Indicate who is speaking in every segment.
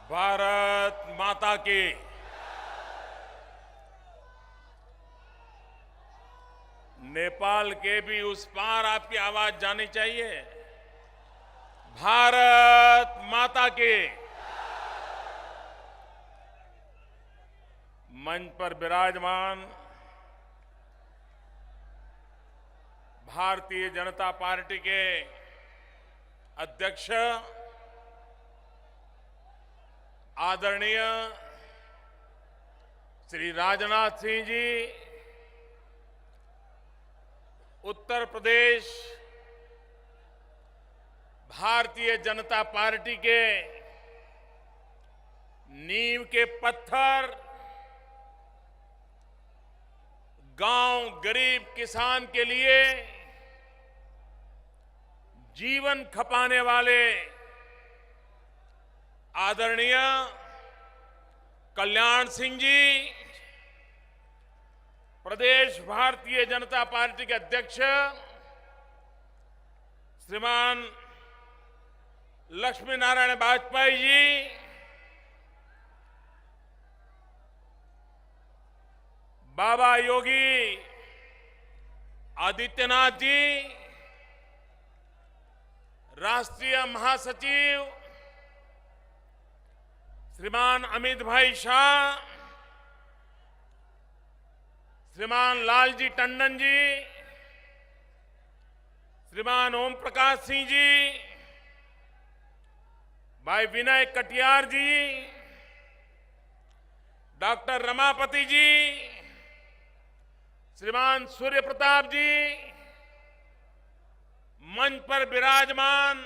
Speaker 1: भारत माता की। नेपाल के भी उस पार आपकी आवाज जानी चाहिए। भारत माता की। मंच पर विराजमान भारतीय जनता पार्टी के अध्यक्ष आदरणीय श्री राजनाथ सिंह जी, उत्तर प्रदेश भारतीय जनता पार्टी के नींव के पत्थर, गांव गरीब किसान के लिए जीवन खपाने वाले आदरणीय कल्याण सिंह जी, प्रदेश भारतीय जनता पार्टी के अध्यक्ष श्रीमान लक्ष्मी नारायण वाजपेयी जी, बाबा योगी आदित्यनाथ जी, राष्ट्रीय महासचिव श्रीमान अमित भाई शाह, श्रीमान लालजी टंडन जी, श्रीमान ओम प्रकाश सिंह जी, भाई विनय कटियार जी, डॉक्टर रमापति जी, श्रीमान सूर्य प्रताप जी, मंच पर विराजमान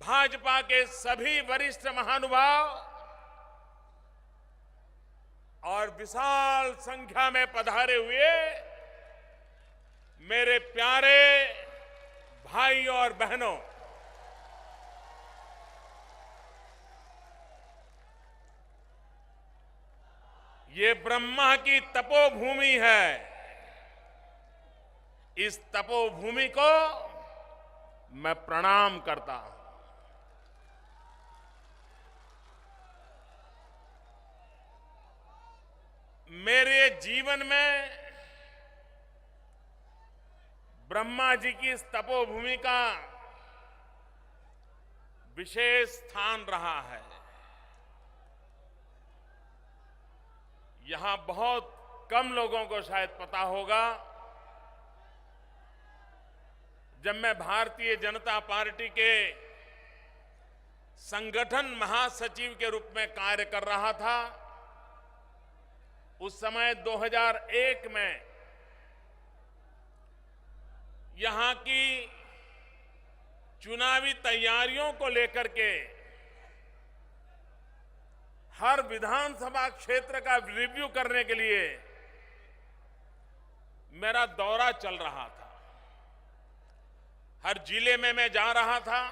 Speaker 1: भाजपा के सभी वरिष्ठ महानुभाव और विशाल संख्या में पधारे हुए मेरे प्यारे भाई और बहनों, ये ब्रह्मा की तपोभूमि है। इस तपोभूमि को मैं प्रणाम करता हूं। मेरे जीवन में ब्रह्मा जी की इस तपोभूमि का विशेष स्थान रहा है। यहां बहुत कम लोगों को शायद पता होगा, जब मैं भारतीय जनता पार्टी के संगठन महासचिव के रूप में कार्य कर रहा था, उस समय 2001 में यहां की चुनावी तैयारियों को लेकर के हर विधानसभा क्षेत्र का रिव्यू करने के लिए मेरा दौरा चल रहा था। हर जिले में मैं जा रहा था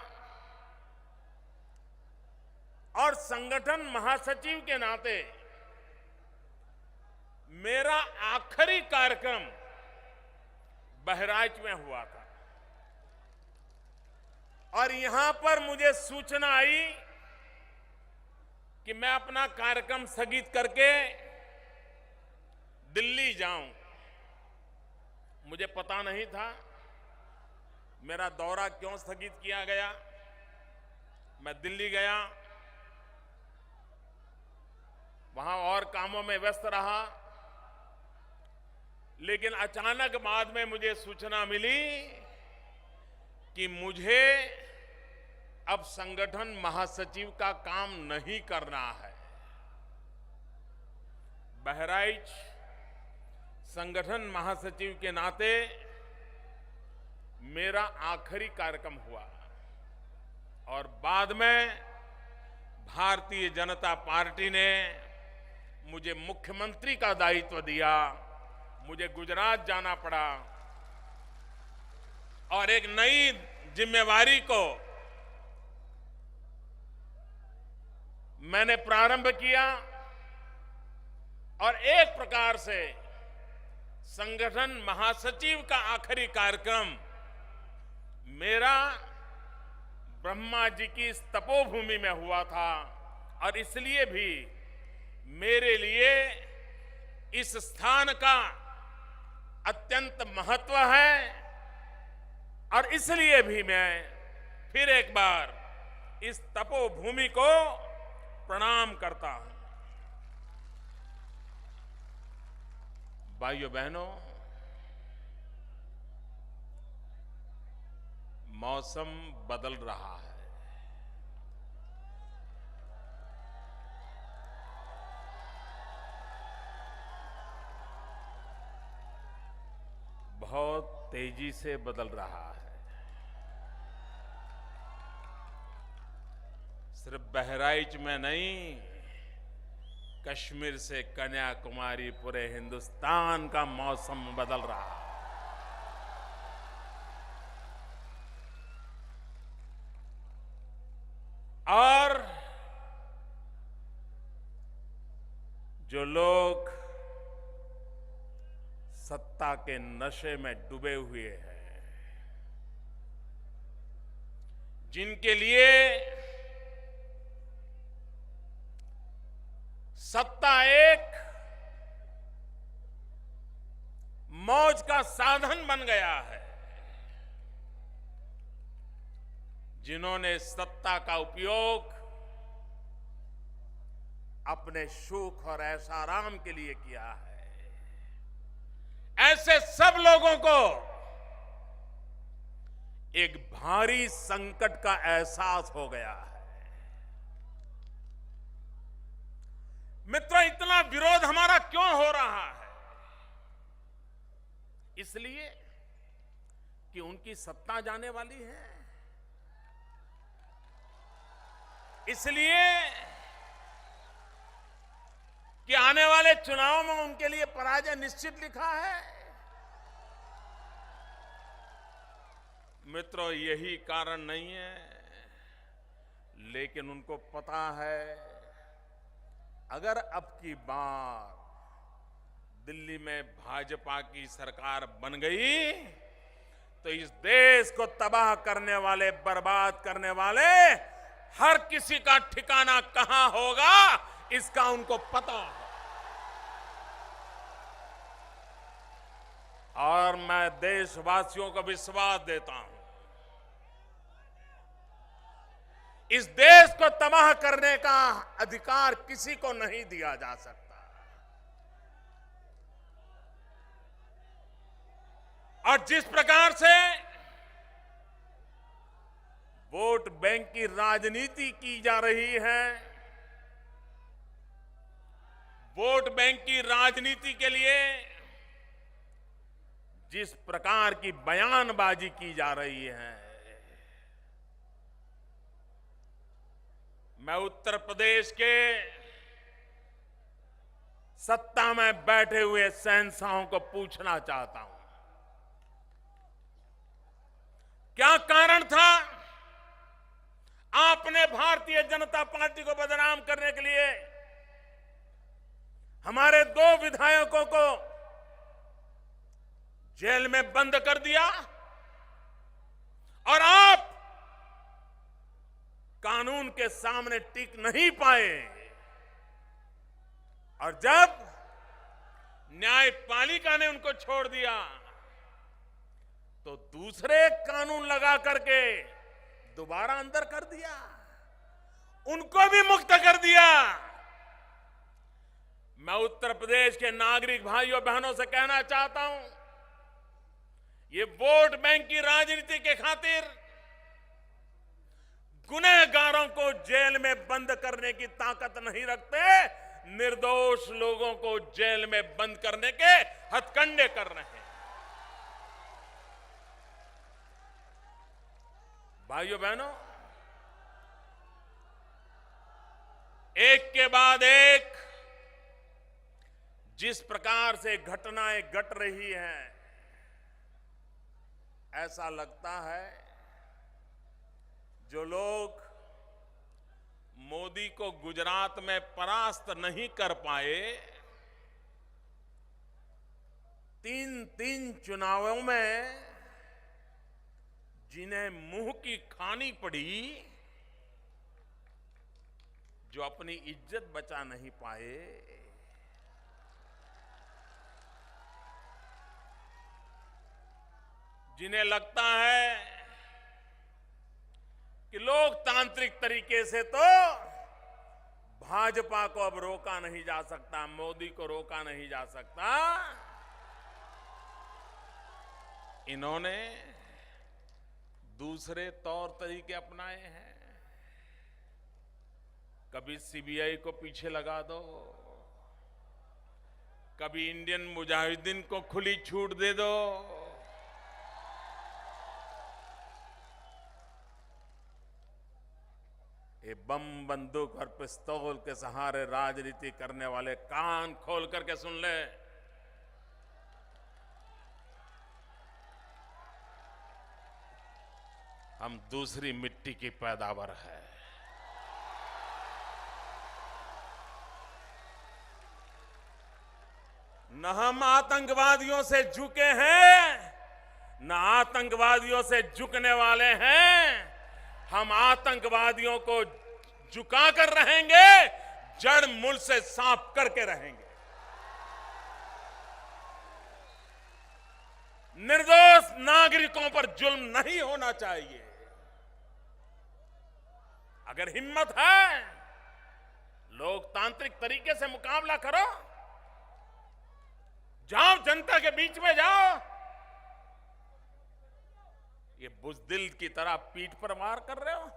Speaker 1: और संगठन महासचिव के नाते मेरा आखिरी कार्यक्रम बहराइच में हुआ था और यहां पर मुझे सूचना आई कि मैं अपना कार्यक्रम स्थगित करके दिल्ली जाऊं। मुझे पता नहीं था मेरा दौरा क्यों स्थगित किया गया। मैं दिल्ली गया, वहां और कामों में व्यस्त रहा, लेकिन अचानक बाद में मुझे सूचना मिली कि मुझे अब संगठन महासचिव का काम नहीं करना है। बहराइच संगठन महासचिव के नाते मेरा आखिरी कार्यक्रम हुआ और बाद में भारतीय जनता पार्टी ने मुझे मुख्यमंत्री का दायित्व दिया। मुझे गुजरात जाना पड़ा और एक नई जिम्मेवारी को मैंने प्रारंभ किया और एक प्रकार से संगठन महासचिव का आखिरी कार्यक्रम मेरा ब्रह्मा जी की इस तपोभूमि में हुआ था और इसलिए भी मेरे लिए इस स्थान का अत्यंत महत्व है और इसलिए भी मैं फिर एक बार इस तपोभूमि को प्रणाम करता हूं। भाइयों बहनों, मौसम बदल रहा है। बहुत तेजी से बदल रहा है। सिर्फ बहराइच में नहीं, कश्मीर से कन्याकुमारी पूरे हिंदुस्तान का मौसम बदल रहा है। और जो लोग सत्ता के नशे में डूबे हुए हैं, जिनके लिए सत्ता एक मौज का साधन बन गया है, जिन्होंने सत्ता का उपयोग अपने सुख और ऐशाराम के लिए किया है, ऐसे सब लोगों को एक भारी संकट का एहसास हो गया है। मित्रों, इतना विरोध हमारा क्यों हो रहा है? इसलिए कि उनकी सत्ता जाने वाली है, इसलिए कि आने वाले चुनाव में उनके लिए पराजय निश्चित लिखा है। मित्रों, यही कारण नहीं है, लेकिन उनको पता है अगर अब की बार दिल्ली में भाजपा की सरकार बन गई तो इस देश को तबाह करने वाले, बर्बाद करने वाले हर किसी का ठिकाना कहां होगा, इसका उनको पता है। और मैं देशवासियों को विश्वास देता हूं, इस देश को तबाह करने का अधिकार किसी को नहीं दिया जा सकता। और जिस प्रकार से वोट बैंक की राजनीति की जा रही है, वोट बैंक की राजनीति के लिए जिस प्रकार की बयानबाजी की जा रही है, मैं उत्तर प्रदेश के सत्ता में बैठे हुए शहंशाहों को पूछना चाहता हूं, क्या कारण था आपने भारतीय जनता पार्टी को बदनाम करने के लिए हमारे 2 विधायकों को जेल में बंद कर दिया और आप कानून के सामने टिक नहीं पाए? और जब न्यायपालिका ने उनको छोड़ दिया तो दूसरे कानून लगा करके दोबारा अंदर कर दिया, उनको भी मुक्त कर दिया। मैं उत्तर प्रदेश के नागरिक भाइयों बहनों से कहना चाहता हूं, ये वोट बैंक की राजनीति के खातिर गुनहगारों को जेल में बंद करने की ताकत नहीं रखते, निर्दोष लोगों को जेल में बंद करने के हथकंडे कर रहे हैं। भाइयों बहनों, एक के बाद एक जिस प्रकार से घटनाएं घट रही हैं, ऐसा लगता है जो लोग मोदी को गुजरात में परास्त नहीं कर पाए, 3 चुनावों में जिन्हें मुंह की खानी पड़ी, जो अपनी इज्जत बचा नहीं पाए, जिन्हें लगता है कि लोकतांत्रिक तरीके से तो भाजपा को अब रोका नहीं जा सकता, मोदी को रोका नहीं जा सकता, इन्होंने दूसरे तौर तरीके अपनाए हैं। कभी सीबीआई को पीछे लगा दो, कभी इंडियन मुजाहिदीन को खुली छूट दे दो, ये बम बंदूक और पिस्तौल के सहारे राजनीति करने वाले कान खोल करके सुन ले। हम दूसरी मिट्टी की पैदावार है। न हम आतंकवादियों से झुके हैं, न आतंकवादियों से झुकने वाले हैं। हम आतंकवादियों को झुका कर रहेंगे, जड़ मूल से साफ करके रहेंगे। निर्दोष नागरिकों पर जुल्म नहीं होना चाहिए। अगर हिम्मत है, लोकतांत्रिक तरीके से मुकाबला करो, जाओ जनता के बीच में जाओ। ये बुज़दिल की तरह पीठ पर वार कर रहे हो।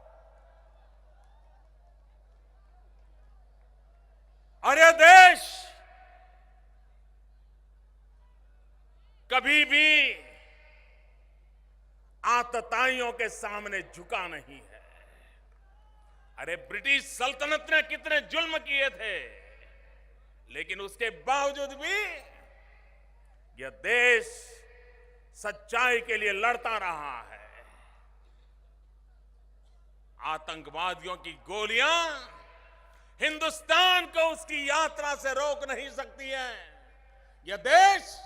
Speaker 1: और यह देश कभी भी आतताइयों के सामने झुका नहीं है। अरे ब्रिटिश सल्तनत ने कितने जुल्म किए थे, लेकिन उसके बावजूद भी यह देश सच्चाई के लिए लड़ता रहा है। आतंकवादियों की गोलियां हिंदुस्तान को उसकी यात्रा से रोक नहीं सकती है। यह देश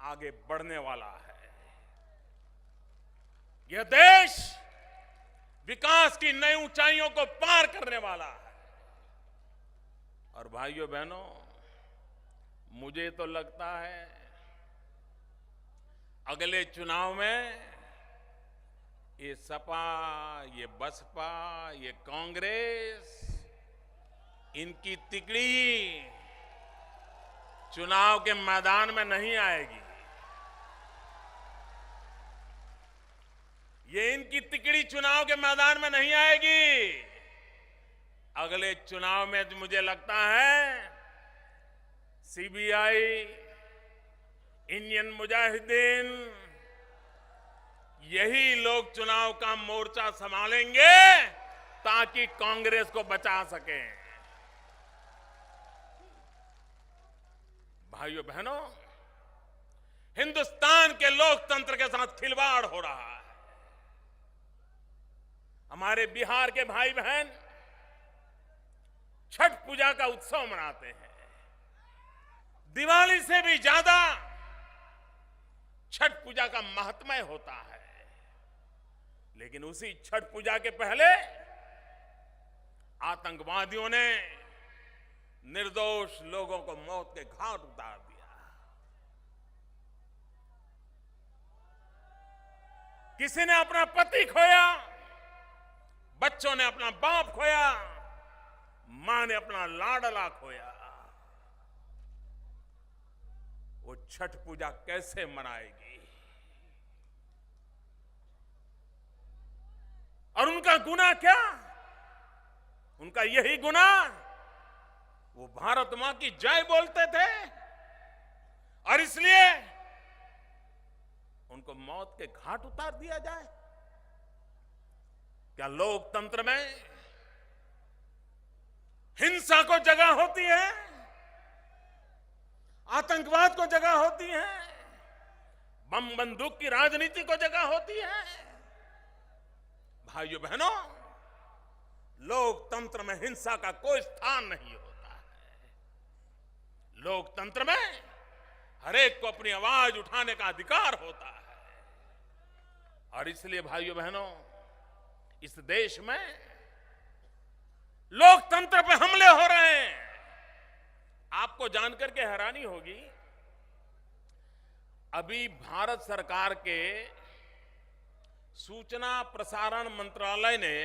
Speaker 1: आगे बढ़ने वाला है। यह देश विकास की नई ऊंचाइयों को पार करने वाला है। और भाइयों बहनों, मुझे तो लगता है अगले चुनाव में ये सपा, ये बसपा, ये कांग्रेस, इनकी तिकड़ी चुनाव के मैदान में नहीं आएगी। ये इनकी तिकड़ी चुनाव के मैदान में नहीं आएगी। अगले चुनाव में मुझे लगता है सीबीआई, इंडियन मुजाहिदीन, यही लोग चुनाव का मोर्चा संभालेंगे ताकि कांग्रेस को बचा सकें। भाइयों बहनों, हिंदुस्तान के लोकतंत्र के साथ खिलवाड़ हो रहा है। हमारे बिहार के भाई बहन छठ पूजा का उत्सव मनाते हैं। दिवाली से भी ज्यादा छठ पूजा का महात्म्य होता है। लेकिन उसी छठ पूजा के पहले आतंकवादियों ने निर्दोष लोगों को मौत के घाट उतार दिया। किसी ने अपना पति खोया, बच्चों ने अपना बाप खोया, मां ने अपना लाडला खोया। वो छठ पूजा कैसे मनाएगी? और उनका गुनाह क्या? उनका यही गुनाह, वो भारत मां की जय बोलते थे और इसलिए उनको मौत के घाट उतार दिया जाए। क्या लोकतंत्र में हिंसा को जगह होती है? आतंकवाद को जगह होती है? बम बंदूक की राजनीति को जगह होती है? भाइयों बहनों, लोकतंत्र में हिंसा का कोई स्थान नहीं होता है। लोकतंत्र में हर एक को अपनी आवाज उठाने का अधिकार होता है और इसलिए भाइयों बहनों, इस देश में लोकतंत्र पे हमले हो रहे हैं। आपको जानकर के हैरानी होगी, अभी भारत सरकार के सूचना प्रसारण मंत्रालय ने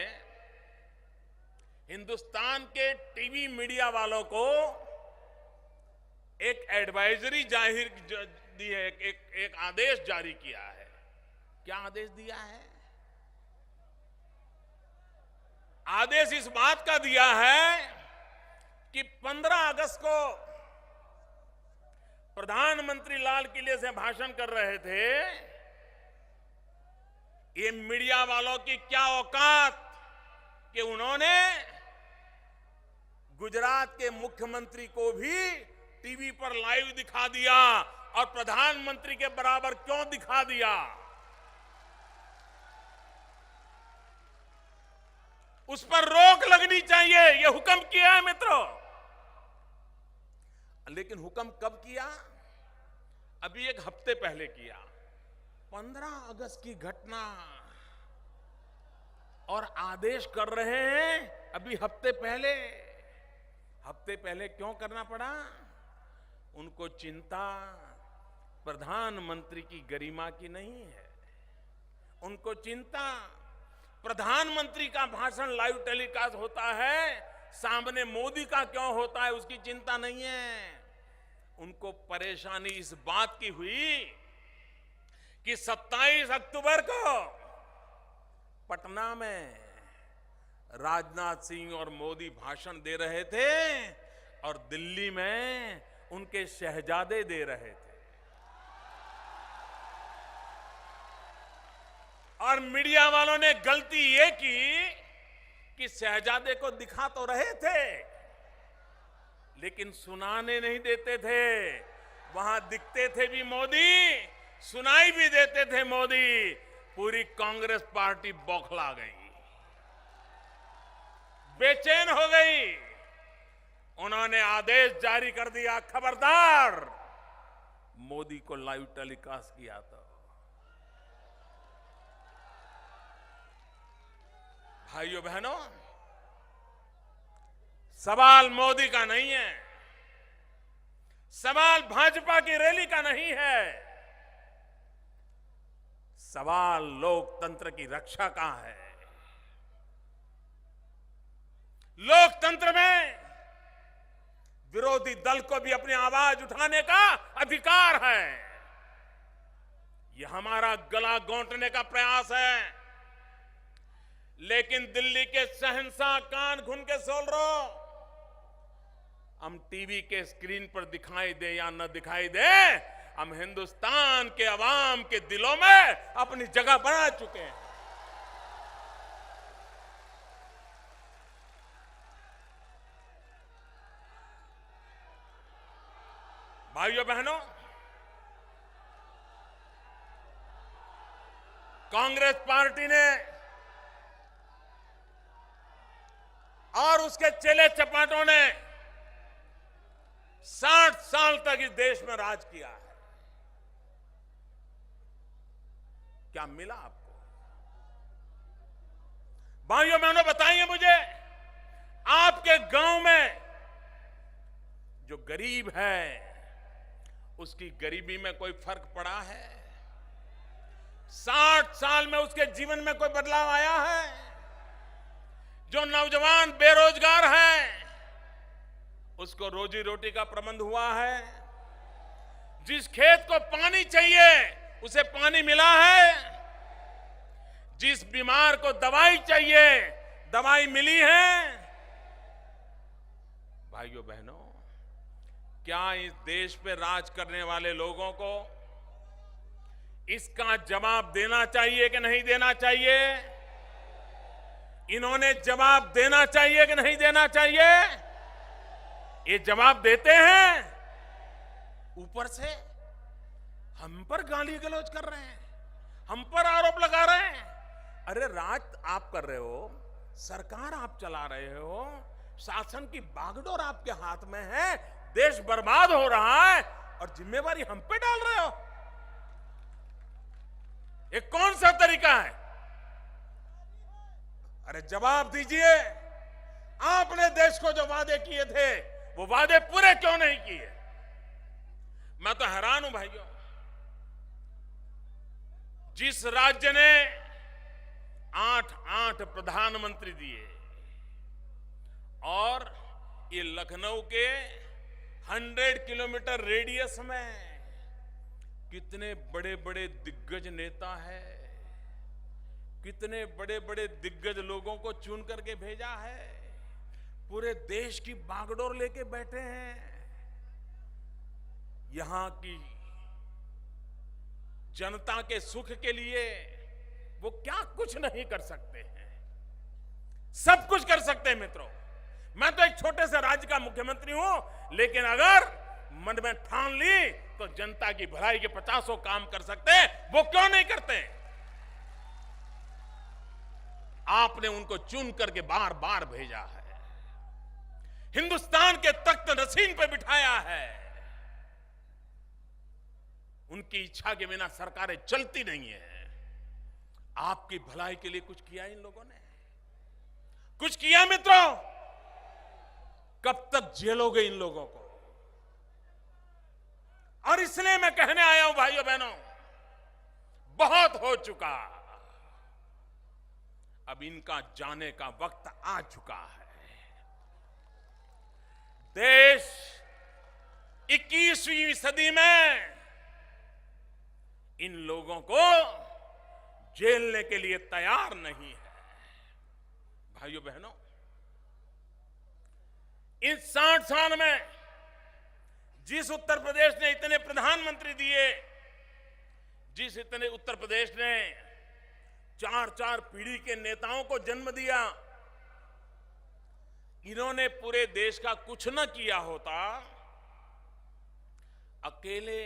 Speaker 1: हिंदुस्तान के टीवी मीडिया वालों को एक एडवाइजरी जाहिर दी है, एक आदेश जारी किया है। क्या आदेश दिया है? आदेश इस बात का दिया है कि 15 अगस्त को प्रधानमंत्री लाल किले से भाषण कर रहे थे। ये मीडिया वालों की क्या औकात कि उन्होंने गुजरात के मुख्यमंत्री को भी टीवी पर लाइव दिखा दिया और प्रधानमंत्री के बराबर क्यों दिखा दिया? उस पर रोक लगनी चाहिए, ये हुक्म किया है मित्रों। लेकिन हुक्म कब किया? अभी एक हफ्ते पहले किया। 15 अगस्त की घटना और आदेश कर रहे हैं अभी हफ्ते पहले। हफ्ते पहले क्यों करना पड़ा? उनको चिंता प्रधानमंत्री की गरिमा की नहीं है। उनको चिंता प्रधानमंत्री का भाषण लाइव टेलीकास्ट होता है, सामने मोदी का क्यों होता है उसकी चिंता नहीं है। उनको परेशानी इस बात की हुई कि 27 अक्टूबर को पटना में राजनाथ सिंह और मोदी भाषण दे रहे थे और दिल्ली में उनके शहजादे दे रहे थे। और मीडिया वालों ने गलती ये की कि शहजादे को दिखा तो रहे थे लेकिन सुनाने नहीं देते थे। वहां दिखते थे भी मोदी, सुनाई भी देते थे मोदी। पूरी कांग्रेस पार्टी बौखला गई, बेचैन हो गई। उन्होंने आदेश जारी कर दिया, खबरदार मोदी को लाइव टेलीकास्ट किया तो। भाइयों बहनों, सवाल मोदी का नहीं है, सवाल भाजपा की रैली का नहीं है, सवाल लोकतंत्र की रक्षा का है। लोकतंत्र में विरोधी दल को भी अपनी आवाज उठाने का अधिकार है। यह हमारा गला घोंटने का प्रयास है, लेकिन दिल्ली के शहंशाह कान घुन के सोल रहो। हम टीवी के स्क्रीन पर दिखाई दे या न दिखाई दे, हम हिंदुस्तान के अवाम के दिलों में अपनी जगह बना चुके हैं। भाइयों बहनों, कांग्रेस पार्टी ने और उसके चेले चपाटों ने 60 साल तक इस देश में राज किया है। क्या मिला आपको? भाइयों बहनों बताइए मुझे, आपके गांव में जो गरीब है उसकी गरीबी में कोई फर्क पड़ा है? 60 साल में उसके जीवन में कोई बदलाव आया है? जो नौजवान बेरोजगार है उसको रोजी रोटी का प्रबंध हुआ है? जिस खेत को पानी चाहिए उसे पानी मिला है? जिस बीमार को दवाई चाहिए दवाई मिली है? भाइयों बहनों, क्या इस देश पे राज करने वाले लोगों को इसका जवाब देना चाहिए कि नहीं देना चाहिए? इन्होंने जवाब देना चाहिए कि नहीं देना चाहिए? ये जवाब देते हैं, ऊपर से हम पर गाली गलौज कर रहे हैं, हम पर आरोप लगा रहे हैं। अरे राज आप कर रहे हो, सरकार आप चला रहे हो, शासन की बागडोर आपके हाथ में है, देश बर्बाद हो रहा है और जिम्मेवारी हम पे डाल रहे हो। ये कौन सा तरीका है? अरे जवाब दीजिए, आपने देश को जो वादे किए थे वो वादे पूरे क्यों नहीं किए? मैं तो हैरान हूं भाइयों। जिस राज्य ने 8 प्रधानमंत्री दिए और ये लखनऊ के 100 किलोमीटर रेडियस में कितने बड़े बड़े दिग्गज नेता है, कितने बड़े बड़े दिग्गज लोगों को चुन करके भेजा है, पूरे देश की बागडोर लेके बैठे हैं। यहां की जनता के सुख के लिए वो क्या कुछ नहीं कर सकते हैं? सब कुछ कर सकते हैं मित्रों। मैं तो एक छोटे से राज्य का मुख्यमंत्री हूं, लेकिन अगर मन में ठान ली तो जनता की भलाई के 50 काम कर सकते हैं, वो क्यों नहीं करते? आपने उनको चुन करके बार बार भेजा है, हिंदुस्तान के तख्त नसीन पे बिठाया है। उनकी इच्छा के बिना सरकारें चलती नहीं है। आपकी भलाई के लिए कुछ किया इन लोगों ने? कुछ किया मित्रों? कब तक झेलोगे इन लोगों को? और इसलिए मैं कहने आया हूं भाइयों बहनों, बहुत हो चुका, अब इनका जाने का वक्त आ चुका है। देश 21वीं सदी में इन लोगों को झेलने के लिए तैयार नहीं है। भाइयों बहनों, इस 60 साल में जिस उत्तर प्रदेश ने इतने प्रधानमंत्री दिए, जिस इतने उत्तर प्रदेश ने 4 पीढ़ी के नेताओं को जन्म दिया, इन्होंने पूरे देश का कुछ न किया होता, अकेले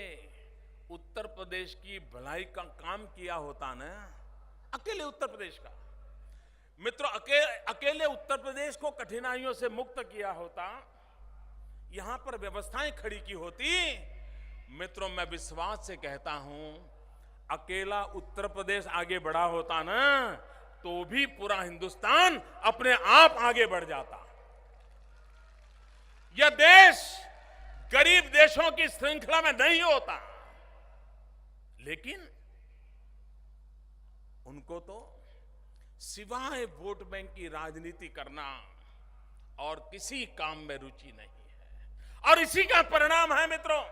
Speaker 1: उत्तर प्रदेश की भलाई का काम किया होता ना, अकेले उत्तर प्रदेश का मित्रों, अकेले उत्तर प्रदेश को कठिनाइयों से मुक्त किया होता, यहां पर व्यवस्थाएं खड़ी की होती, मित्रों मैं विश्वास से कहता हूं, अकेला उत्तर प्रदेश आगे बढ़ा होता ना, तो भी पूरा हिंदुस्तान अपने आप आगे बढ़ जाता। यह देश गरीब देशों की श्रृंखला में नहीं होता, लेकिन उनको तो सिवाय वोट बैंक की राजनीति करना और किसी काम में रुचि नहीं है। और इसी का परिणाम है मित्रों,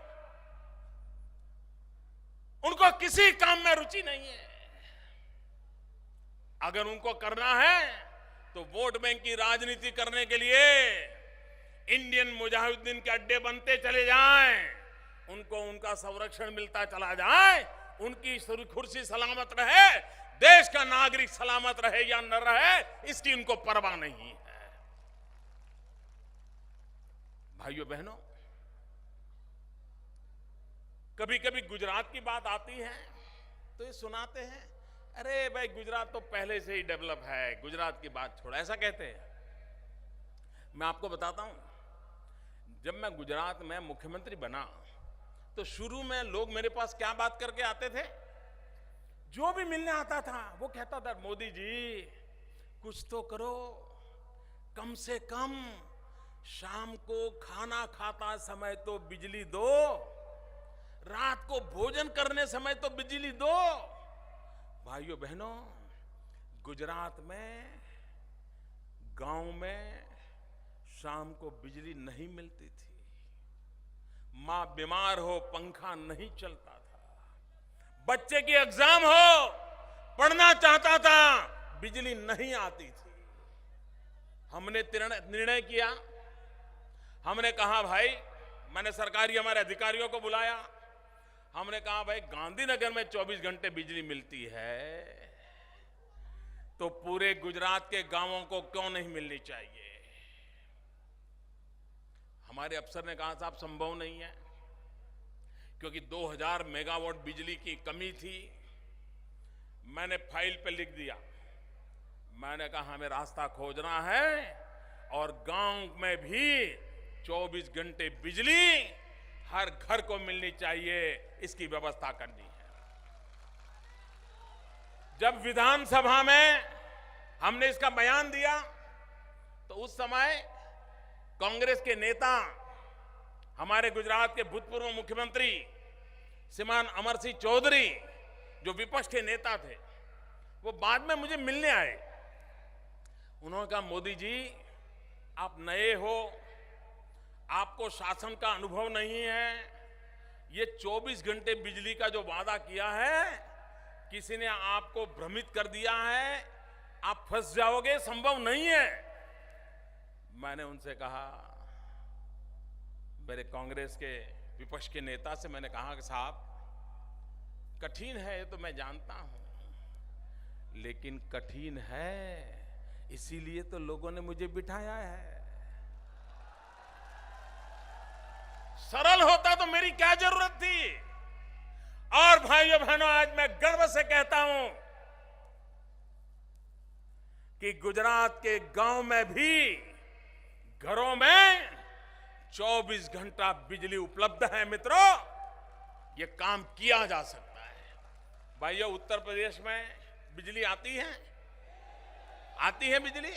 Speaker 1: उनको किसी काम में रुचि नहीं है। अगर उनको करना है तो वोट बैंक की राजनीति करने के लिए इंडियन मुजाहिदीन के अड्डे बनते चले जाएं, उनको उनका संरक्षण मिलता चला जाए, उनकी कुर्सी सलामत रहे, देश का नागरिक सलामत रहे या न रहे, इसकी उनको परवाह नहीं है। भाइयों बहनों, कभी कभी गुजरात की बात आती है तो ये सुनाते हैं, अरे भाई गुजरात तो पहले से ही डेवलप है, गुजरात की बात छोड़ो, ऐसा कहते हैं। मैं आपको बताता हूं, जब मैं गुजरात में मुख्यमंत्री बना तो शुरू में लोग मेरे पास क्या बात करके आते थे, जो भी मिलने आता था वो कहता था, मोदी जी कुछ तो करो, कम से कम शाम को खाना खाता समय तो बिजली दो, रात को भोजन करने समय तो बिजली दो। भाइयों बहनों, गुजरात में गांव में शाम को बिजली नहीं मिलती थी, मां बीमार हो पंखा नहीं चलता था, बच्चे की एग्जाम हो पढ़ना चाहता था बिजली नहीं आती थी। हमने निर्णय किया, हमने कहा भाई, मैंने सरकारी हमारे अधिकारियों को बुलाया, हमने कहा भाई गांधीनगर में 24 घंटे बिजली मिलती है तो पूरे गुजरात के गांवों को क्यों नहीं मिलनी चाहिए? हमारे अफसर ने कहा साहब संभव नहीं है, क्योंकि 2000 मेगावाट बिजली की कमी थी। मैंने फाइल पे लिख दिया, मैंने कहा हमें रास्ता खोजना है और गांव में भी 24 घंटे बिजली हर घर को मिलनी चाहिए, इसकी व्यवस्था करनी है। जब विधानसभा में हमने इसका बयान दिया तो उस समय कांग्रेस के नेता, हमारे गुजरात के भूतपूर्व मुख्यमंत्री श्रीमान अमर सिंह चौधरी, जो विपक्ष के नेता थे, वो बाद में मुझे मिलने आए। उन्होंने कहा, मोदी जी आप नए हो, आपको शासन का अनुभव नहीं है, ये 24 घंटे बिजली का जो वादा किया है किसी ने आपको भ्रमित कर दिया है, आप फंस जाओगे, संभव नहीं है। मैंने उनसे कहा, मेरे कांग्रेस के विपक्ष के नेता से मैंने कहा कि साहब कठिन है ये तो मैं जानता हूं, लेकिन कठिन है इसीलिए तो लोगों ने मुझे बिठाया है। सरल होता तो मेरी क्या जरूरत थी। और भाइयों बहनों, आज मैं गर्व से कहता हूं कि गुजरात के गांव में भी घरों में 24 घंटा बिजली उपलब्ध है। मित्रों, ये काम किया जा सकता है। भाइयों, उत्तर प्रदेश में बिजली आती है, आती है बिजली।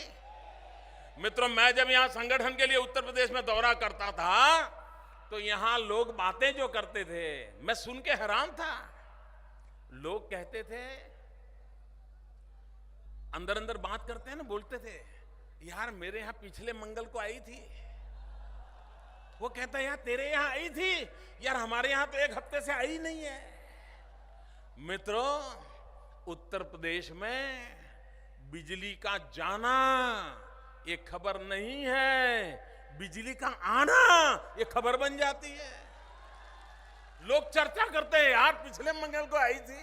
Speaker 1: मित्रों, मैं जब यहां संगठन के लिए उत्तर प्रदेश में दौरा करता था तो यहां लोग बातें जो करते थे मैं सुन के हैरान था। लोग कहते थे, अंदर अंदर बात करते हैं ना, बोलते थे, यार मेरे यहां पिछले मंगल को आई थी। वो कहता है, यार तेरे यहां आई थी, यार हमारे यहां तो 1 हफ्ते से आई नहीं है। मित्रों, उत्तर प्रदेश में बिजली का जाना ये खबर नहीं है, बिजली का आना ये खबर बन जाती है। लोग चर्चा करते हैं, यार पिछले मंगल को आई थी,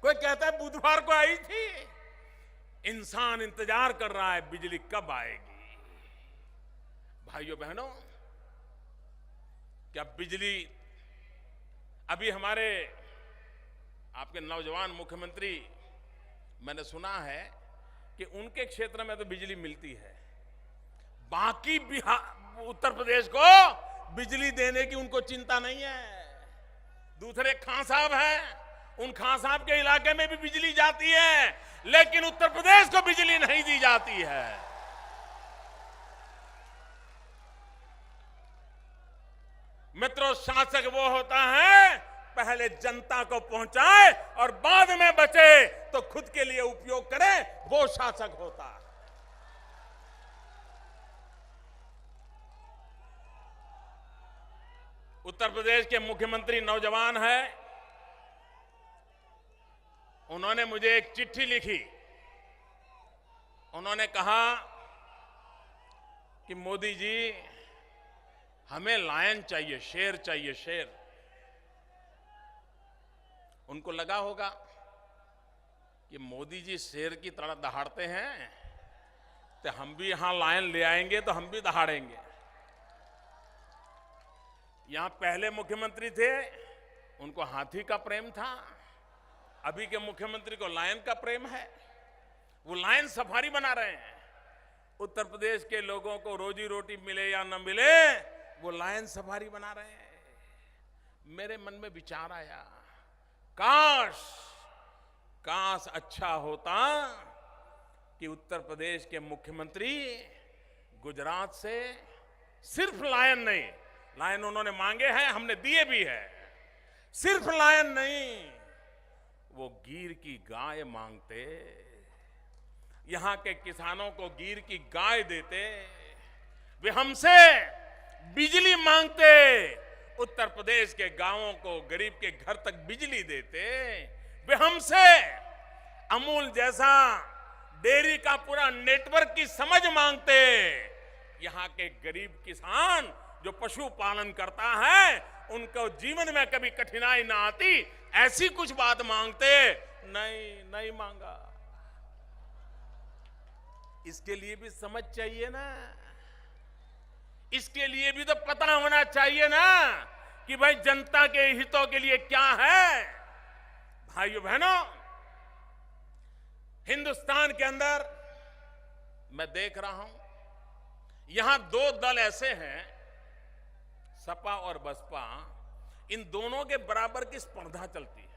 Speaker 1: कोई कहता है बुधवार को आई थी। इंसान इंतजार कर रहा है बिजली कब आएगी। भाइयों बहनों, क्या बिजली, अभी हमारे आपके नौजवान मुख्यमंत्री, मैंने सुना है कि उनके क्षेत्र में तो बिजली मिलती है, बाकी बिहार उत्तर प्रदेश को बिजली देने की उनको चिंता नहीं है। दूसरे खां साहब हैं, उन खां साहब के इलाके में भी बिजली जाती है, लेकिन उत्तर प्रदेश को बिजली नहीं दी जाती है। मित्रों, शासक वो होता है पहले जनता को पहुंचाए और बाद में बचे तो खुद के लिए उपयोग करे, वो शासक होता है। उत्तर प्रदेश के मुख्यमंत्री नौजवान है, उन्होंने मुझे एक चिट्ठी लिखी। उन्होंने कहा कि मोदी जी हमें लायन चाहिए, शेर चाहिए, शेर। उनको लगा होगा कि मोदी जी शेर की तरह दहाड़ते हैं तो हम भी यहां लायन ले आएंगे तो हम भी दहाड़ेंगे। यहां पहले मुख्यमंत्री थे, उनको हाथी का प्रेम था, अभी के मुख्यमंत्री को लायन का प्रेम है, वो लायन सफारी बना रहे हैं। उत्तर प्रदेश के लोगों को रोजी रोटी मिले या न मिले, वो लायन सफारी बना रहे हैं। मेरे मन में विचार आया, काश अच्छा होता कि उत्तर प्रदेश के मुख्यमंत्री गुजरात से सिर्फ लायन नहीं, लायन उन्होंने मांगे हैं, हमने दिए भी है, सिर्फ लायन नहीं, वो गिर की गाय मांगते, यहां के किसानों को गिर की गाय देते, वे हमसे बिजली मांगते, उत्तर प्रदेश के गांवों को, गरीब के घर तक बिजली देते, वे हमसे अमूल जैसा डेयरी का पूरा नेटवर्क की समझ मांगते, यहां के गरीब किसान जो पशुपालन करता है उनको जीवन में कभी कठिनाई ना आती, ऐसी कुछ बात मांगते, नहीं मांगा। इसके लिए भी समझ चाहिए ना, इसके लिए भी तो पता होना चाहिए ना कि भाई जनता के हितों के लिए क्या है। भाइयों बहनों, हिंदुस्तान के अंदर मैं देख रहा हूं यहां 2 दल ऐसे हैं, सपा और बसपा, इन दोनों के बराबर की स्पर्धा चलती है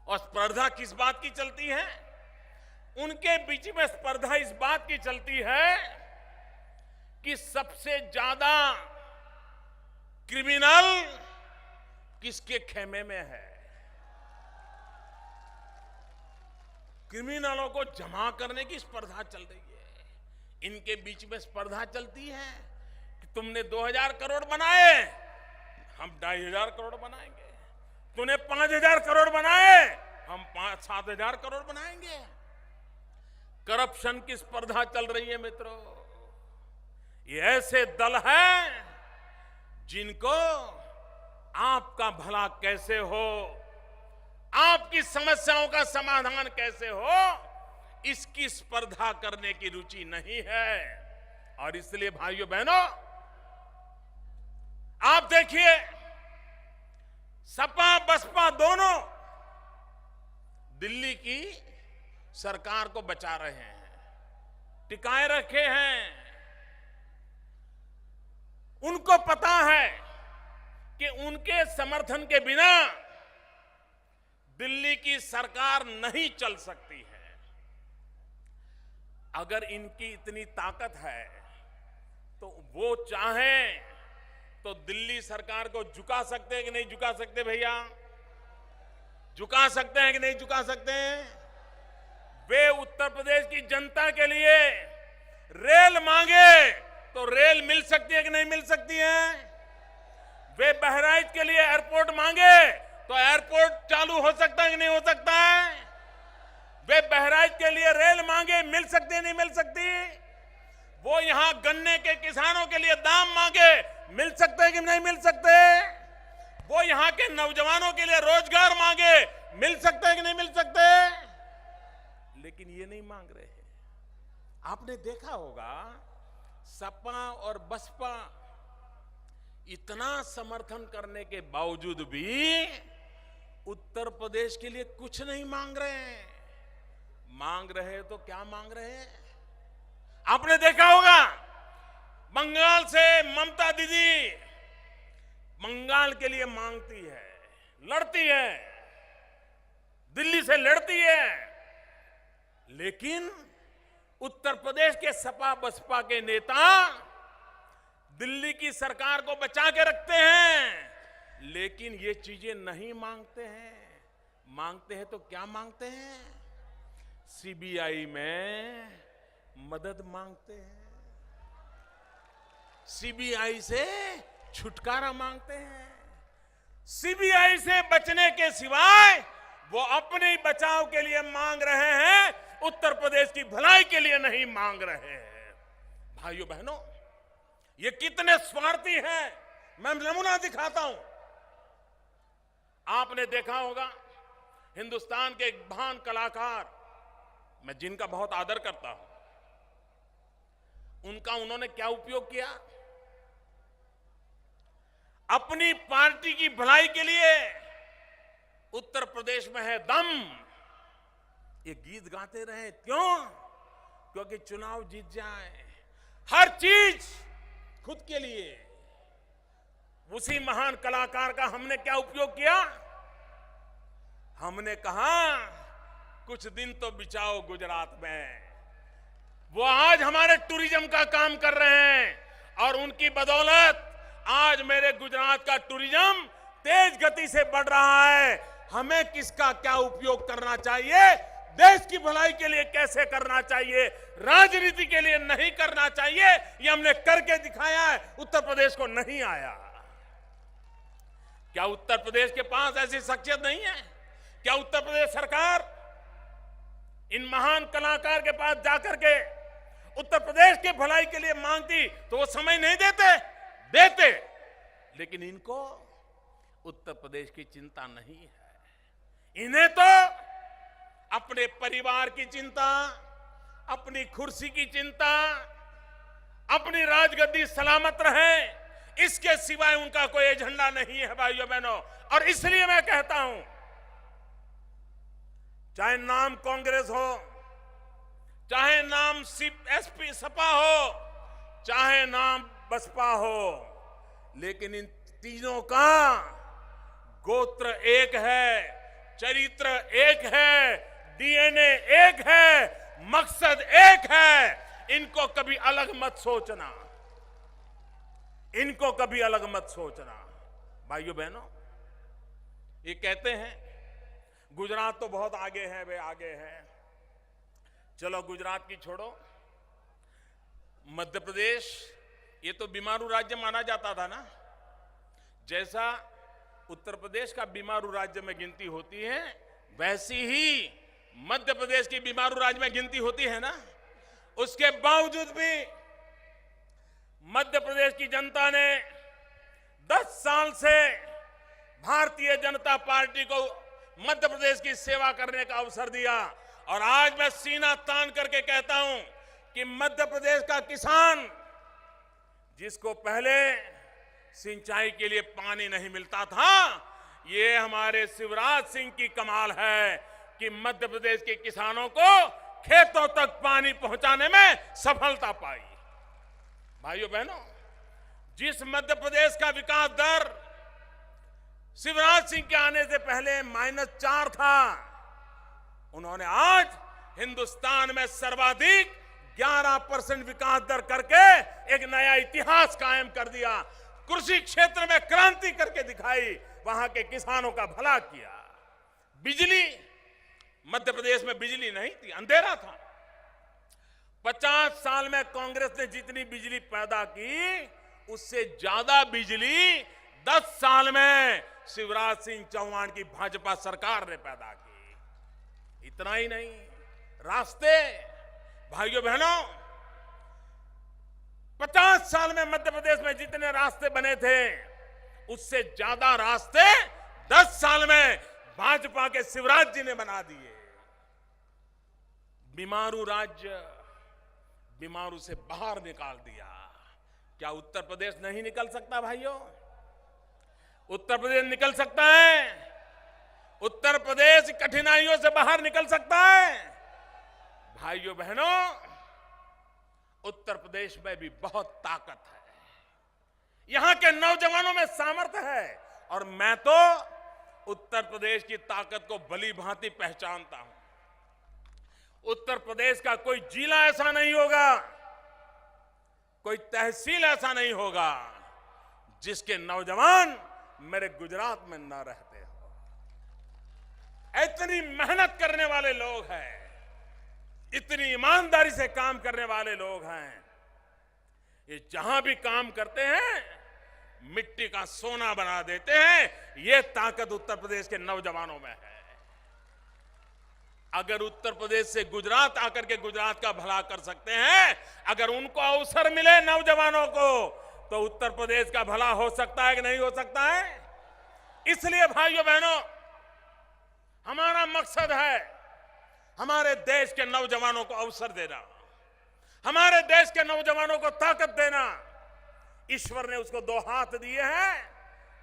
Speaker 1: और स्पर्धा किस बात की चलती है? उनके बीच में स्पर्धा इस बात की चलती है कि सबसे ज्यादा क्रिमिनल किसके खेमे में है। क्रिमिनलों को जमा करने की स्पर्धा चल रही है। इनके बीच में स्पर्धा चलती है कि तुमने 2000 करोड़ बनाए, हम 2500 करोड़ बनाएंगे। तूने 5000 करोड़ बनाए, हम 7,000 करोड़ बनाएंगे। करप्शन की स्पर्धा चल रही है मित्रों। ये ऐसे दल हैं जिनको आपका भला कैसे हो, आपकी समस्याओं का समाधान कैसे हो, इसकी स्पर्धा करने की रुचि नहीं है। और इसलिए भाइयों बहनों, आप देखिए, सपा बसपा दोनों दिल्ली की सरकार को बचा रहे हैं, टिकाए रखे हैं। उनको पता है कि उनके समर्थन के बिना दिल्ली की सरकार नहीं चल सकती है। अगर इनकी इतनी ताकत है तो वो चाहें तो दिल्ली सरकार को झुका सकते हैं कि नहीं झुका सकते? भैया, झुका सकते हैं कि नहीं झुका सकते हैं? वे उत्तर प्रदेश की जनता के लिए रेल मांगे तो रेल मिल सकती है कि नहीं मिल सकती है? वे बहराइच के लिए एयरपोर्ट मांगे तो एयरपोर्ट चालू हो सकता है कि नहीं हो सकता है? वे बहराइच के लिए रेल मांगे, मिल सकती है नहीं मिल सकती? वो यहां गन्ने के किसानों के लिए दाम मांगे, मिल सकते हैं कि नहीं मिल सकते? वो यहां के नौजवानों के लिए रोजगार मांगे, मिल सकते हैं कि नहीं मिल सकते? लेकिन ये नहीं मांग रहे हैं। आपने देखा होगा, सपा और बसपा इतना समर्थन करने के बावजूद भी उत्तर प्रदेश के लिए कुछ नहीं मांग रहे हैं। मांग रहे हैं तो क्या मांग रहे हैं? आपने देखा होगा, बंगाल से ममता दीदी बंगाल के लिए मांगती है, लड़ती है, दिल्ली से लड़ती है, लेकिन उत्तर प्रदेश के सपा बसपा के नेता दिल्ली की सरकार को बचा के रखते हैं, लेकिन ये चीजें नहीं मांगते हैं। मांगते हैं तो क्या मांगते हैं? सीबीआई में मदद मांगते हैं, सीबीआई से छुटकारा मांगते हैं। सीबीआई से बचने के सिवाय वो अपने बचाव के लिए मांग रहे हैं, उत्तर प्रदेश की भलाई के लिए नहीं मांग रहे हैं। भाइयों बहनों, ये कितने स्वार्थी हैं, मैं नमूना दिखाता हूं। आपने देखा होगा, हिंदुस्तान के एक महान कलाकार, मैं जिनका बहुत आदर करता हूं, उनका उन्होंने क्या उपयोग किया? अपनी पार्टी की भलाई के लिए उत्तर प्रदेश में है दम, ये गीत गाते रहे। क्यों? क्योंकि चुनाव जीत जाए, हर चीज खुद के लिए। उसी महान कलाकार का हमने क्या उपयोग किया? हमने कहा कुछ दिन तो बिताओ गुजरात में। वो आज हमारे टूरिज्म का काम कर रहे हैं और उनकी बदौलत आज मेरे गुजरात का टूरिज्म तेज गति से बढ़ रहा है। हमें किसका क्या उपयोग करना चाहिए, देश की भलाई के लिए कैसे करना चाहिए, राजनीति के लिए नहीं करना चाहिए, ये हमने करके दिखाया है। उत्तर प्रदेश को नहीं आया। क्या उत्तर प्रदेश के पास ऐसी शख्सियत नहीं है? क्या उत्तर प्रदेश सरकार इन महान कलाकार के पास जाकर के उत्तर प्रदेश की भलाई के लिए मांगती तो वो समय नहीं देते, लेकिन इनको उत्तर प्रदेश की चिंता नहीं है। इन्हें तो अपने परिवार की चिंता, अपनी कुर्सी की चिंता, अपनी राजगद्दी सलामत रहे, इसके सिवाय उनका कोई एजेंडा नहीं है भाइयों बहनों। और इसलिए मैं कहता हूं, चाहे नाम कांग्रेस हो, चाहे नाम एसपी सपा हो, चाहे नाम बसपा हो, लेकिन इन तीनों का गोत्र एक है, चरित्र एक है, डीएनए एक है, मकसद एक है। इनको कभी अलग मत सोचना, इनको कभी अलग मत सोचना। भाइयों बहनों, ये कहते हैं गुजरात तो बहुत आगे है, वे आगे है। चलो गुजरात की छोड़ो, मध्य प्रदेश ये तो बीमारू राज्य माना जाता था ना। जैसा उत्तर प्रदेश का बीमारू राज्य में गिनती होती है, वैसी ही मध्य प्रदेश की बीमारू राज्य में गिनती होती है ना। उसके बावजूद भी मध्य प्रदेश की जनता ने 10 साल से भारतीय जनता पार्टी को मध्य प्रदेश की सेवा करने का अवसर दिया। और आज मैं सीना तान करके कहता हूं कि मध्य प्रदेश का किसान, जिसको पहले सिंचाई के लिए पानी नहीं मिलता था, ये हमारे शिवराज सिंह की कमाल है कि मध्य प्रदेश के किसानों को खेतों तक पानी पहुंचाने में सफलता पाई। भाइयों बहनों, जिस मध्य प्रदेश का विकास दर शिवराज सिंह के आने से पहले -4 था, उन्होंने आज हिंदुस्तान में सर्वाधिक 11% विकास दर करके एक नया इतिहास कायम कर दिया। कृषि क्षेत्र में क्रांति करके दिखाई, वहां के किसानों का भला किया। बिजली, मध्य प्रदेश में बिजली नहीं थी, अंधेरा था। 50 साल में कांग्रेस ने जितनी बिजली पैदा की, उससे ज्यादा बिजली 10 साल में शिवराज सिंह चौहान की भाजपा सरकार ने पैदा की। इतना ही नहीं, रास्ते, भाइयों बहनों, 50 साल में मध्य प्रदेश में जितने रास्ते बने थे, उससे ज्यादा रास्ते 10 साल में भाजपा के शिवराज जी ने बना दिए। बीमारू राज्य बीमारू से बाहर निकाल दिया। क्या उत्तर प्रदेश नहीं निकल सकता भाइयों? उत्तर प्रदेश निकल सकता है। उत्तर प्रदेश कठिनाइयों से बाहर निकल सकता है। भाइयों बहनों, उत्तर प्रदेश में भी बहुत ताकत है, यहां के नौजवानों में सामर्थ्य है। और मैं तो उत्तर प्रदेश की ताकत को भली भांति पहचानता हूं। उत्तर प्रदेश का कोई जिला ऐसा नहीं होगा, कोई तहसील ऐसा नहीं होगा जिसके नौजवान मेरे गुजरात में न रहते हो। इतनी मेहनत करने वाले लोग हैं, इतनी ईमानदारी से काम करने वाले लोग हैं। ये जहां भी काम करते हैं, मिट्टी का सोना बना देते हैं। ये ताकत उत्तर प्रदेश के नौजवानों में है। अगर उत्तर प्रदेश से गुजरात आकर के गुजरात का भला कर सकते हैं, अगर उनको अवसर मिले नौजवानों को, तो उत्तर प्रदेश का भला हो सकता है कि नहीं हो सकता है? इसलिए भाइयों बहनों, हमारा मकसद है हमारे देश के नौजवानों को अवसर देना, हमारे देश के नौजवानों को ताकत देना। ईश्वर ने उसको 2 हाथ दिए हैं,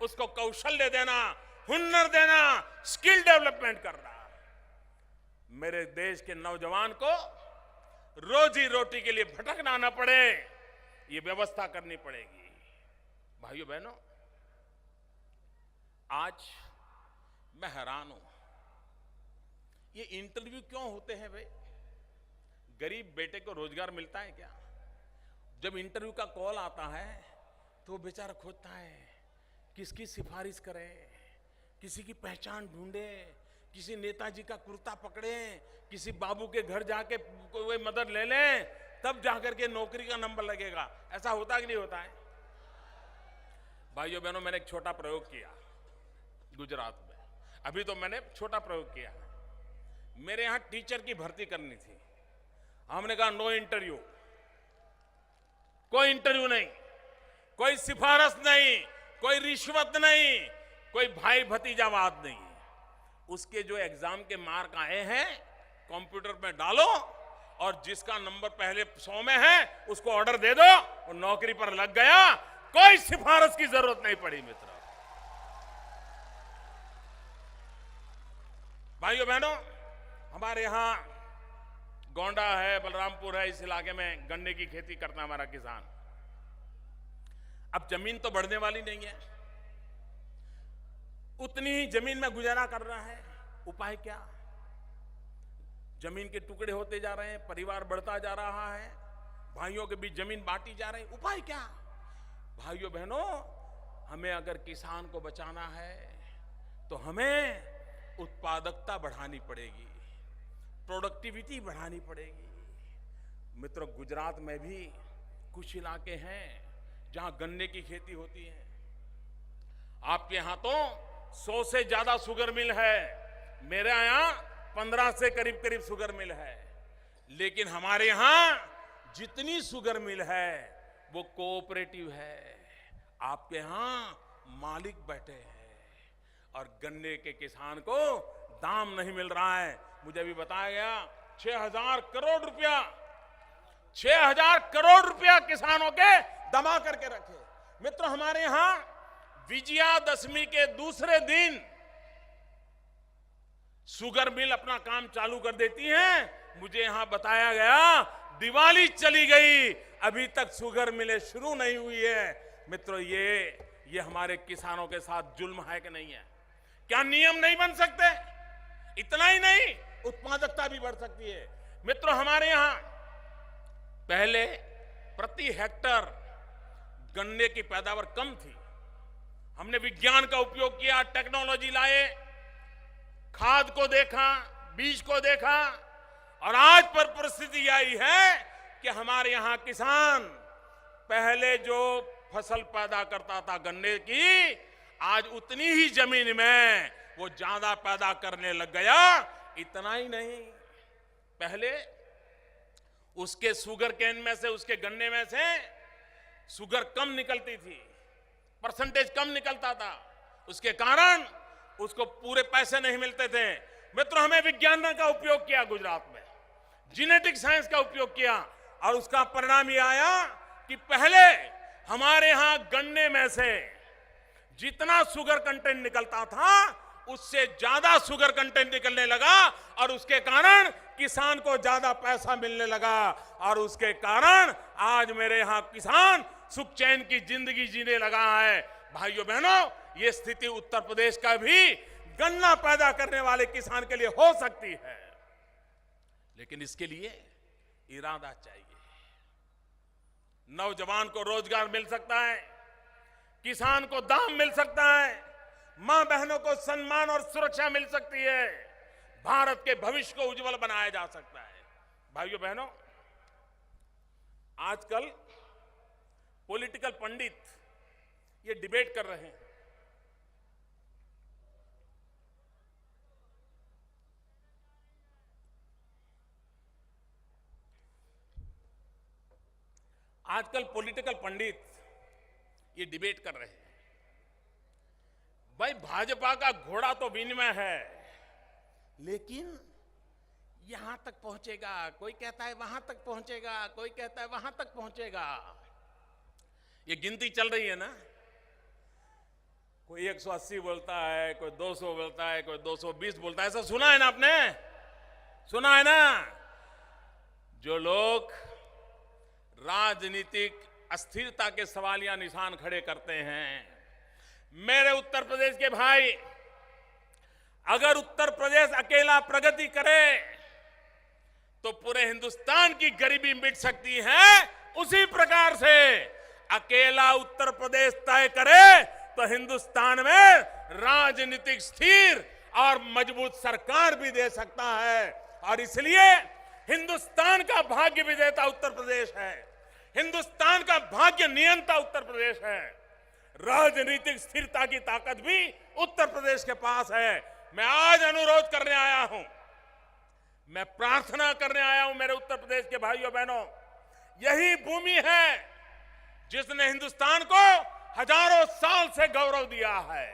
Speaker 1: उसको कौशल्य देना, हुनर देना, स्किल डेवलपमेंट करना। मेरे देश के नौजवान को रोजी रोटी के लिए भटकना न पड़े, ये व्यवस्था करनी पड़ेगी। भाइयों बहनों, आज मैं हैरान हूं, ये इंटरव्यू क्यों होते हैं भाई? गरीब बेटे को रोजगार मिलता है क्या? जब इंटरव्यू का कॉल आता है तो वो बेचारा खोजता है किसकी सिफारिश करे, किसी की पहचान ढूंढे, किसी नेताजी का कुर्ता पकड़े, किसी बाबू के घर जाके कोई मदद ले लें, तब जाकर के नौकरी का नंबर लगेगा। ऐसा होता कि नहीं होता है? भाइयों बहनों, मैंने एक छोटा प्रयोग किया गुजरात में। अभी तो मैंने छोटा प्रयोग किया है। मेरे यहां टीचर की भर्ती करनी थी। हमने कहा नो इंटरव्यू, कोई इंटरव्यू नहीं, कोई सिफारिश नहीं, कोई रिश्वत नहीं, कोई भाई भतीजावाद नहीं। उसके जो एग्जाम के मार्क आए हैं कंप्यूटर में डालो, और जिसका नंबर पहले 100 में है उसको ऑर्डर दे दो, और नौकरी पर लग गया। कोई सिफारिश की जरूरत नहीं पड़ी मित्रों। भाइयों बहनों, हमारे यहां गोंडा है, बलरामपुर है, इस इलाके में गन्ने की खेती करता है हमारा किसान। अब जमीन तो बढ़ने वाली नहीं है, उतनी ही जमीन में गुजारा कर रहा है। उपाय क्या? जमीन के टुकड़े होते जा रहे हैं, परिवार बढ़ता जा रहा है, भाइयों के बीच जमीन बांटी जा रही, उपाय क्या? भाइयों बहनों, हमें अगर किसान को बचाना है तो हमें उत्पादकता बढ़ानी पड़ेगी, प्रोडक्टिविटी बढ़ानी पड़ेगी। मित्रों, गुजरात में भी कुछ इलाके हैं जहां गन्ने की खेती होती है। आपके यहां तो 100 से ज्यादा शुगर मिल है, मेरे यहां 15 से करीब करीब शुगर मिल है। लेकिन हमारे यहां जितनी शुगर मिल है वो कोऑपरेटिव है। आपके यहां मालिक बैठे हैं और गन्ने के किसान को दाम नहीं मिल रहा है। मुझे अभी बताया गया 6,000 करोड़ रुपया, 6,000 करोड़ रुपया किसानों के दमा करके रखे। मित्रों, हमारे यहां विजयादशमी के दूसरे दिन शुगर मिल अपना काम चालू कर देती हैं। मुझे यहां बताया गया दिवाली चली गई, अभी तक शुगर मिलें शुरू नहीं हुई है। मित्रों, ये हमारे किसानों के साथ जुल्म है कि नहीं है? क्या नियम नहीं बन सकते? इतना ही नहीं, उत्पादकता भी बढ़ सकती है। मित्रों, हमारे यहां पहले प्रति हेक्टर गन्ने की पैदावार कम थी। हमने विज्ञान का उपयोग किया, टेक्नोलॉजी लाए, खाद को देखा, बीज को देखा, और आज पर परिस्थिति आई है कि हमारे यहां किसान पहले जो फसल पैदा करता था गन्ने की, आज उतनी ही जमीन में वो ज्यादा पैदा करने लग गया। इतना ही नहीं, पहले उसके शुगर केन में से, उसके गन्ने में से शुगर कम निकलती थी, परसेंटेज कम निकलता था, उसके कारण उसको पूरे पैसे नहीं मिलते थे। मित्रों, हमें विज्ञान का उपयोग किया, गुजरात में जेनेटिक साइंस का उपयोग किया, और उसका परिणाम यह आया कि पहले हमारे यहां गन्ने में से जितना शुगर कंटेंट निकलता था उससे ज्यादा शुगर कंटेंट निकलने लगा, और उसके कारण किसान को ज्यादा पैसा मिलने लगा, और उसके कारण आज मेरे यहां किसान सुख चैन की जिंदगी जीने लगा है। भाइयों बहनों, ये स्थिति उत्तर प्रदेश का भी गन्ना पैदा करने वाले किसान के लिए हो सकती है, लेकिन इसके लिए इरादा चाहिए। नौजवान को रोजगार मिल सकता है, किसान को दाम मिल सकता है, मां बहनों को सम्मान और सुरक्षा मिल सकती है, भारत के भविष्य को उज्जवल बनाया जा सकता है। भाइयों बहनों, आजकल पॉलिटिकल पंडित ये डिबेट कर रहे हैं, आजकल पॉलिटिकल पंडित ये डिबेट कर रहे हैं, भाई भाजपा का घोड़ा तो विनिमय है, लेकिन यहां तक पहुंचेगा, कोई कहता है वहां तक पहुंचेगा, कोई कहता है वहां तक पहुंचेगा। ये गिनती चल रही है ना, कोई 180 बोलता है, कोई 200 बोलता है, कोई 220 बोलता है। ऐसा सुना है ना आपने? सुना है ना? जो लोग राजनीतिक अस्थिरता के सवालिया निशान खड़े करते हैं, मेरे उत्तर प्रदेश के भाई, अगर उत्तर प्रदेश अकेला प्रगति करे तो पूरे हिंदुस्तान की गरीबी मिट सकती है। उसी प्रकार से अकेला उत्तर प्रदेश तय करे तो हिंदुस्तान में राजनीतिक स्थिर और मजबूत सरकार भी दे सकता है। और इसलिए हिंदुस्तान का भाग्य विजेता उत्तर प्रदेश है, हिंदुस्तान का भाग्य नियंता उत्तर प्रदेश है, राजनीतिक स्थिरता की ताकत भी उत्तर प्रदेश के पास है। मैं आज अनुरोध करने आया हूं, मैं प्रार्थना करने आया हूं मेरे उत्तर प्रदेश के भाइयों बहनों, यही भूमि है जिसने हिंदुस्तान को हजारों साल से गौरव दिया है।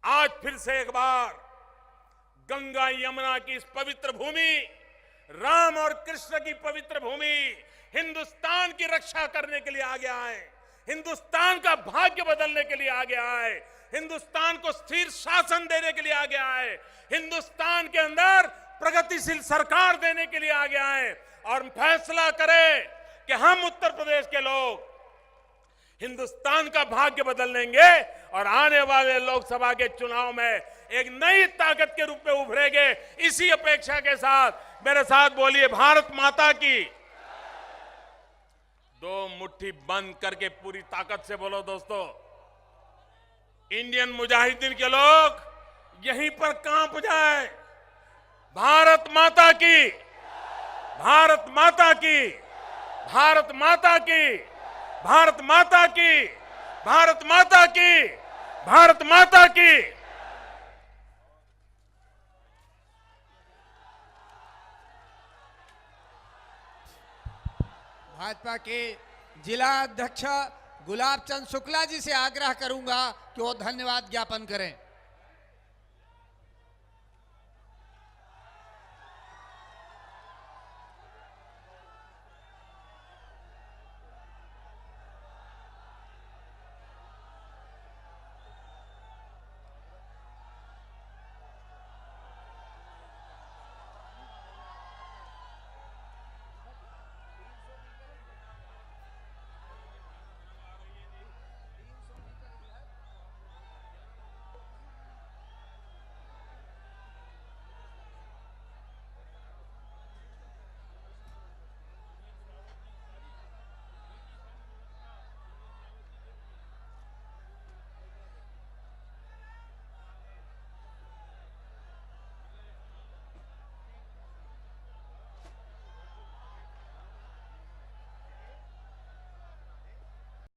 Speaker 1: आज फिर से एक बार गंगा यमुना की इस पवित्र भूमि, राम और कृष्ण की पवित्र भूमि, हिंदुस्तान की रक्षा करने के लिए आगे आए, हिंदुस्तान का भाग्य बदलने के लिए आगे आए, हिंदुस्तान को स्थिर शासन देने के लिए आगे आए, हिंदुस्तान के अंदर प्रगतिशील सरकार देने के लिए आगे आए, और फैसला करें कि हम उत्तर प्रदेश के लोग हिंदुस्तान का भाग्य बदल देंगे और आने वाले लोकसभा के चुनाव में एक नई ताकत के रूप में उभरेंगे। इसी अपेक्षा के साथ मेरे साथ बोलिए भारत माता की। दो मुट्ठी बंद करके पूरी ताकत से बोलो दोस्तों। इंडियन मुजाहिदीन के लोग यहीं पर कांप जाए। भारत माता की, भारत माता की, भारत माता की, भारत माता की, भारत माता की, भारत माता की।
Speaker 2: भाजपा के जिला अध्यक्ष गुलाब चंद शुक्ला जी से आग्रह करूंगा कि वो धन्यवाद ज्ञापन करें।